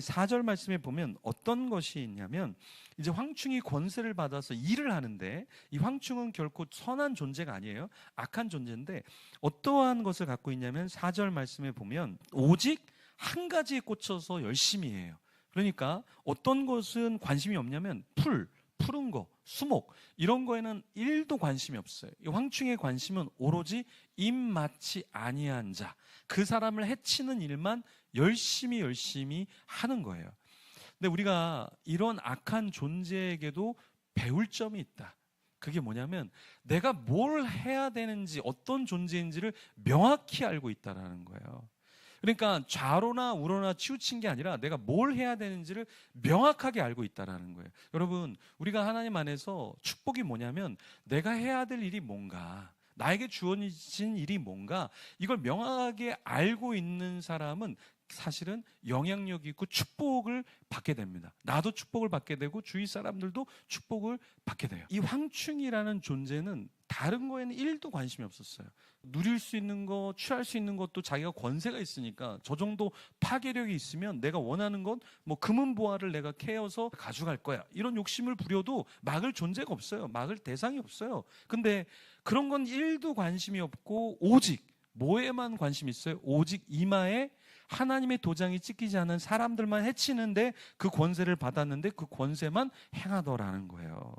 4절 말씀에 보면 어떤 것이 있냐면 이제 황충이 권세를 받아서 일을 하는데 이 황충은 결코 선한 존재가 아니에요. 악한 존재인데 어떠한 것을 갖고 있냐면 4절 말씀에 보면 오직 한 가지에 꽂혀서 열심히 해요. 그러니까 어떤 것은 관심이 없냐면 푸른 거, 수목 이런 거에는 1도 관심이 없어요. 이 황충의 관심은 오로지 입맞지 아니한 자, 그 사람을 해치는 일만 열심히 하는 거예요. 근데 우리가 이런 악한 존재에게도 배울 점이 있다. 그게 뭐냐면 내가 뭘 해야 되는지 어떤 존재인지를 명확히 알고 있다라는 거예요. 그러니까 좌로나 우로나 치우친 게 아니라 내가 뭘 해야 되는지를 명확하게 알고 있다라는 거예요. 여러분, 우리가 하나님 안에서 축복이 뭐냐면 내가 해야 될 일이 뭔가, 나에게 주어진 일이 뭔가, 이걸 명확하게 알고 있는 사람은 사실은 영향력이 있고 축복을 받게 됩니다. 나도 축복을 받게 되고 주위 사람들도 축복을 받게 돼요. 이 황충이라는 존재는 다른 거에는 1도 관심이 없었어요. 누릴 수 있는 거, 취할 수 있는 것도 자기가 권세가 있으니까 저 정도 파괴력이 있으면 내가 원하는 건 뭐 금은보화를 내가 캐어서 가져갈 거야. 이런 욕심을 부려도 막을 존재가 없어요. 막을 대상이 없어요. 근데 그런 건 1도 관심이 없고 오직 뭐에만 관심이 있어요? 오직 이마에 하나님의 도장이 찍히지 않은 사람들만 해치는데 그 권세를 받았는데 그 권세만 행하더라는 거예요.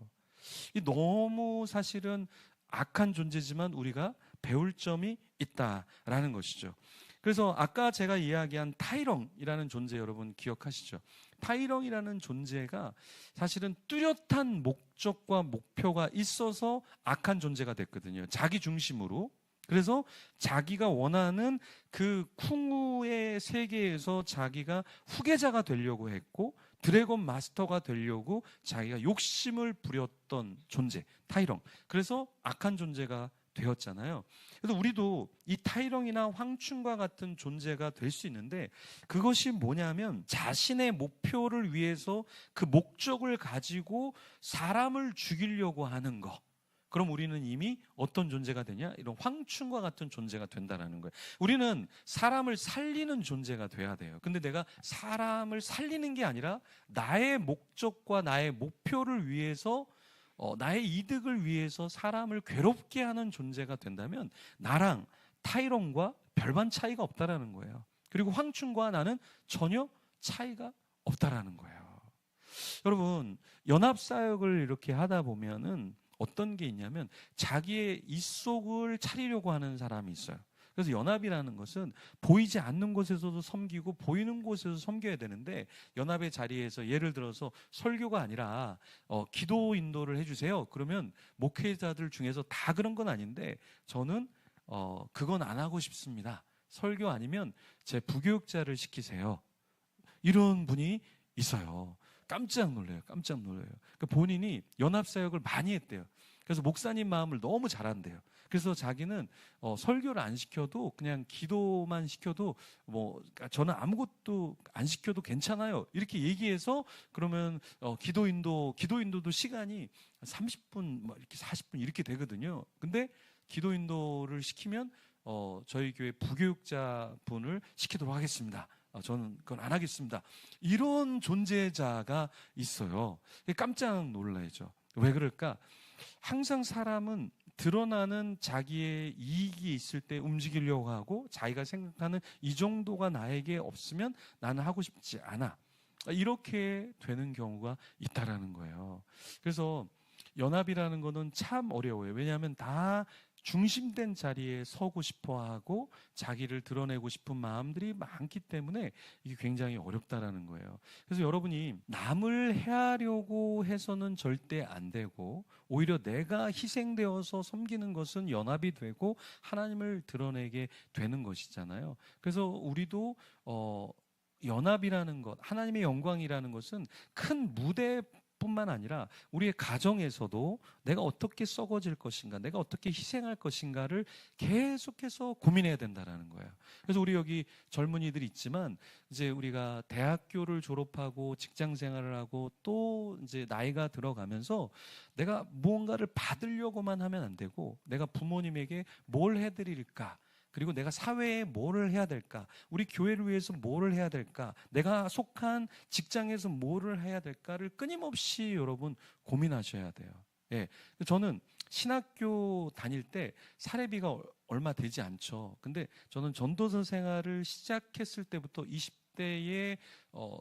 이 너무 사실은 악한 존재지만 우리가 배울 점이 있다라는 것이죠. 그래서 아까 제가 이야기한 타이렁이라는 존재 여러분 기억하시죠? 타이렁이라는 존재가 사실은 뚜렷한 목적과 목표가 있어서 악한 존재가 됐거든요. 자기 중심으로. 그래서 자기가 원하는 그 쿵우의 세계에서 자기가 후계자가 되려고 했고 드래곤 마스터가 되려고 자기가 욕심을 부렸던 존재, 타이렁. 그래서 악한 존재가 되었잖아요. 그래서 우리도 이 타이렁이나 황충과 같은 존재가 될 수 있는데 그것이 뭐냐면 자신의 목표를 위해서 그 목적을 가지고 사람을 죽이려고 하는 것. 그럼 우리는 이미 어떤 존재가 되냐? 이런 황충과 같은 존재가 된다는 거예요. 우리는 사람을 살리는 존재가 돼야 돼요. 근데 내가 사람을 살리는 게 아니라 나의 목적과 나의 목표를 위해서 나의 이득을 위해서 사람을 괴롭게 하는 존재가 된다면 나랑 타이렁과 별반 차이가 없다라는 거예요. 그리고 황충과 나는 전혀 차이가 없다라는 거예요. 여러분, 연합사역을 이렇게 하다 보면은 어떤 게 있냐면 자기의 입속을 차리려고 하는 사람이 있어요. 그래서 연합이라는 것은 보이지 않는 곳에서도 섬기고 보이는 곳에서 섬겨야 되는데 연합의 자리에서 예를 들어서 설교가 아니라 기도 인도를 해주세요. 그러면 목회자들 중에서 다 그런 건 아닌데 저는 그건 안 하고 싶습니다. 설교 아니면 제 부교육자를 시키세요. 이런 분이 있어요. 깜짝 놀라요. 그러니까 본인이 연합사역을 많이 했대요. 그래서 목사님 마음을 너무 잘 안대요. 그래서 자기는 설교를 안 시켜도 그냥 기도만 시켜도 저는 아무것도 안 시켜도 괜찮아요. 이렇게 얘기해서 그러면 기도 인도도 시간이 30분 이렇게 40분 이렇게 되거든요. 근데 기도 인도를 시키면 저희 교회 부교육자 분을 시키도록 하겠습니다. 저는 그건 안 하겠습니다. 이런 존재자가 있어요. 깜짝 놀라죠. 왜 그럴까? 항상 사람은 드러나는 자기의 이익이 있을 때 움직이려고 하고 자기가 생각하는 이 정도가 나에게 없으면 나는 하고 싶지 않아. 이렇게 되는 경우가 있다라는 거예요. 그래서 연합이라는 거는 참 어려워요. 왜냐하면 다 중심된 자리에 서고 싶어 하고 자기를 드러내고 싶은 마음들이 많기 때문에 이게 굉장히 어렵다라는 거예요. 그래서 여러분이 남을 해하려고 해서는 절대 안 되고 오히려 내가 희생되어서 섬기는 것은 연합이 되고 하나님을 드러내게 되는 것이잖아요. 그래서 우리도 연합이라는 것, 하나님의 영광이라는 것은 큰 무대 뿐만 아니라 우리의 가정에서도 내가 어떻게 썩어질 것인가, 내가 어떻게 희생할 것인가를 계속해서 고민해야 된다라는 거예요. 그래서 우리 여기 젊은이들이 있지만 이제 우리가 대학교를 졸업하고 직장 생활을 하고 또 이제 나이가 들어가면서 내가 무언가를 받으려고만 하면 안 되고 내가 부모님에게 뭘 해드릴까? 그리고 내가 사회에 뭐를 해야 될까? 우리 교회를 위해서 뭐를 해야 될까? 내가 속한 직장에서 뭐를 해야 될까를 끊임없이 여러분 고민하셔야 돼요. 예. 저는 신학교 다닐 때 사례비가 얼마 되지 않죠. 근데 저는 전도서 생활을 시작했을 때부터 20대의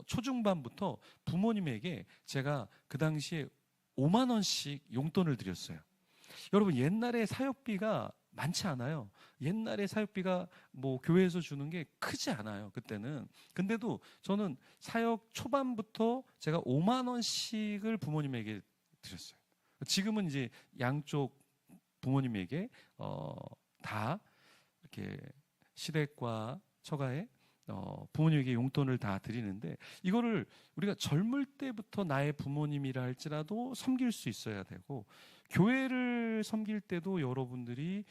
초중반부터 부모님에게 제가 그 당시에 5만 원씩 용돈을 드렸어요. 여러분, 옛날에 사역비가 많지 않아요. 옛날에 사역비가 뭐 교회에서 주는 게 크지 않아요, 그때는. 근데도 저는 사역 초반부터 제가 5만 원씩을 부모님에게 드렸어요. 지금은 이제 양쪽 부모님에게 다 이렇게 시댁과 처가에 부모님에게 용돈을 다 드리는데, 이거를 우리가 젊을 때부터 나의 부모님이라 할지라도 섬길 수 있어야 되고, 교회를 섬길 때도 여러분들이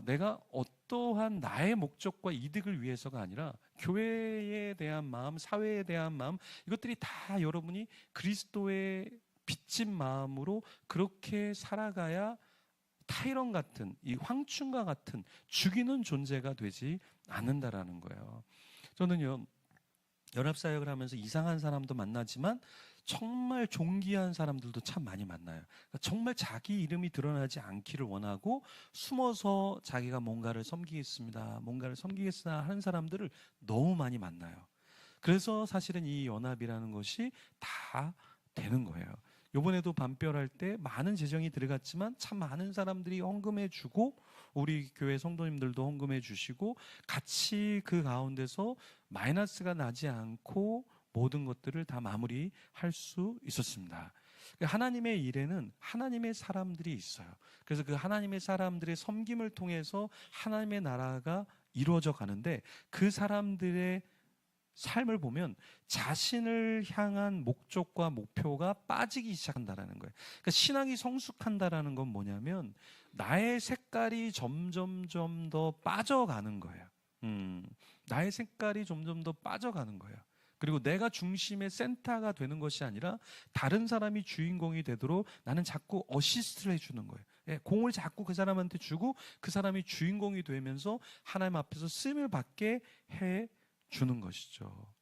내가 어떠한 나의 목적과 이득을 위해서가 아니라 교회에 대한 마음, 사회에 대한 마음, 이것들이 다 여러분이 그리스도의 빚진 마음으로 그렇게 살아가야 타이런 같은, 이 황충과 같은 죽이는 존재가 되지 않는다라는 거예요. 저는요, 연합사역을 하면서 이상한 사람도 만나지만 정말 존귀한 사람들도 참 많이 만나요. 그러니까 정말 자기 이름이 드러나지 않기를 원하고 숨어서 자기가 뭔가를 섬기겠습니다, 뭔가를 섬기겠으나 하는 사람들을 너무 많이 만나요. 그래서 사실은 이 연합이라는 것이 다 되는 거예요. 이번에도 반별할 때 많은 재정이 들어갔지만 참 많은 사람들이 헌금해 주고, 우리 교회 성도님들도 헌금해 주시고, 같이 그 가운데서 마이너스가 나지 않고 모든 것들을 다 마무리할 수 있었습니다. 하나님의 일에는 하나님의 사람들이 있어요. 그래서 그 하나님의 사람들의 섬김을 통해서 하나님의 나라가 이루어져 가는데, 그 사람들의 삶을 보면 자신을 향한 목적과 목표가 빠지기 시작한다라는 거예요. 그러니까 신앙이 성숙한다라는 건 뭐냐면 나의 색깔이 점점점 더 빠져가는 거예요. 나의 색깔이 점점 더 빠져가는 거예요. 그리고 내가 중심의 센터가 되는 것이 아니라 다른 사람이 주인공이 되도록 나는 자꾸 어시스트를 해주는 거예요. 예, 공을 자꾸 그 사람한테 주고 그 사람이 주인공이 되면서 하나님 앞에서 쓰임을 받게 해 주는 것이죠.